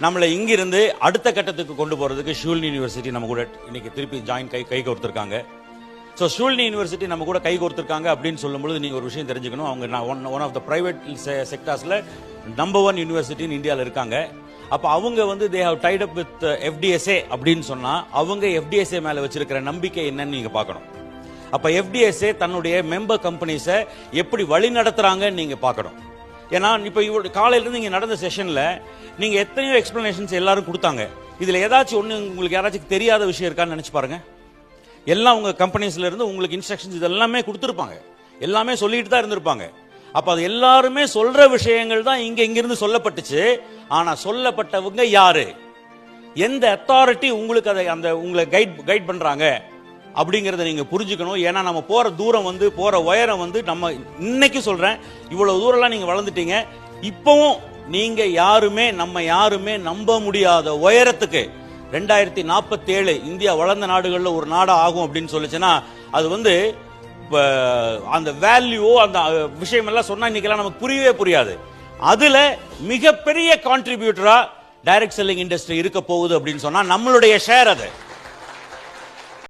நம்மளை இங்கிருந்து அடுத்த கட்டத்துக்கு கொண்டு போறதுக்கு ஷூல்னி யூனிவர்சிட்டி நம்ம கூட இன்னைக்கு திருப்பி ஜாயின் கை கோர்த்திருக்காங்க. ஸோ ஷூல்னி யூனிவர்சிட்டி நம்ம கூட கை கோர்த்திருக்காங்க அப்படின்னு சொல்லும்போது நீங்க ஒரு விஷயம் தெரிஞ்சுக்கணும். அவங்க ஒன் ஆஃப் த பிரைவேட் செக்டார்ஸ்ல நம்பர் 1 யூனிவர்சிட்டி இந்தியாவில் இருக்காங்க. அப்ப அவங்க வந்து they have tied up with FDSA அப்படின்னு சொன்னா அவங்க FDSA மேல வச்சிருக்கிற நம்பிக்கை என்னன்னு நீங்க பார்க்கணும். அப்ப FDSA தன்னுடைய மெம்பர் கம்பெனிஸை எப்படி வழி நடத்துறாங்கன்னு நீங்க பார்க்கணும். ஏன்னா இப்ப காலையில இருந்து இங்க நடந்த செஷன்ல நீங்க எத்தனையோ எக்ஸ்பிளனேஷன்ஸ் எல்லாரும் கொடுத்தாங்க. இதுல ஏதாச்சும் ஒண்ணு உங்களுக்கு யாராச்சும் தெரியாத விஷயம் இருக்கான்னு நினைச்சு பாருங்க. எல்லாம் உங்க கம்பெனிஸ்ல இருந்து உங்களுக்கு இன்ஸ்ட்ரக்ஷன்ஸ் இதெல்லாமே கொடுத்துருப்பாங்க, எல்லாமே சொல்லிட்டு தான் இருந்திருப்பாங்க. அப்ப அது எல்லாருமே சொல்ற விஷயங்கள் தான் இங்கிருந்து சொல்லப்பட்டுச்சு. ஆனா சொல்லப்பட்டவங்க யாரு, எந்த அத்தாரிட்டி உங்களுக்கு அதை உங்களை கைட் பண்றாங்க அப்படிங்கறத நீங்க புரிஞ்சுக்கணும். ஏன்னா நம்ம போற தூரம் வந்து போற உயரம் வந்து நம்ம இன்னைக்கு சொல்றேன், இவ்வளவு தூரம்லாம் நீங்க வளர்ந்துட்டீங்க. இப்பவும் நீங்க நம்ம யாருமே நம்ப முடியாத உயரத்துக்கு 2047 இந்தியா வளர்ந்த நாடுகள்ல ஒரு நாடா ஆகும் அப்படின்னு சொல்லுச்சுன்னா அது வந்து அந்த வேல்யூ அந்த விஷயம் எல்லாம் சொன்னா இன்னைக்கெல்லாம் நமக்கு புரியவே புரியாது. அதுல மிகப்பெரிய கான்ட்ரிபியூட்டரா டைரக்ட் செல்லிங் இண்டஸ்ட்ரி இருக்க போகுது அப்படின்னு சொன்னா நம்மளுடைய ஷேர் அது.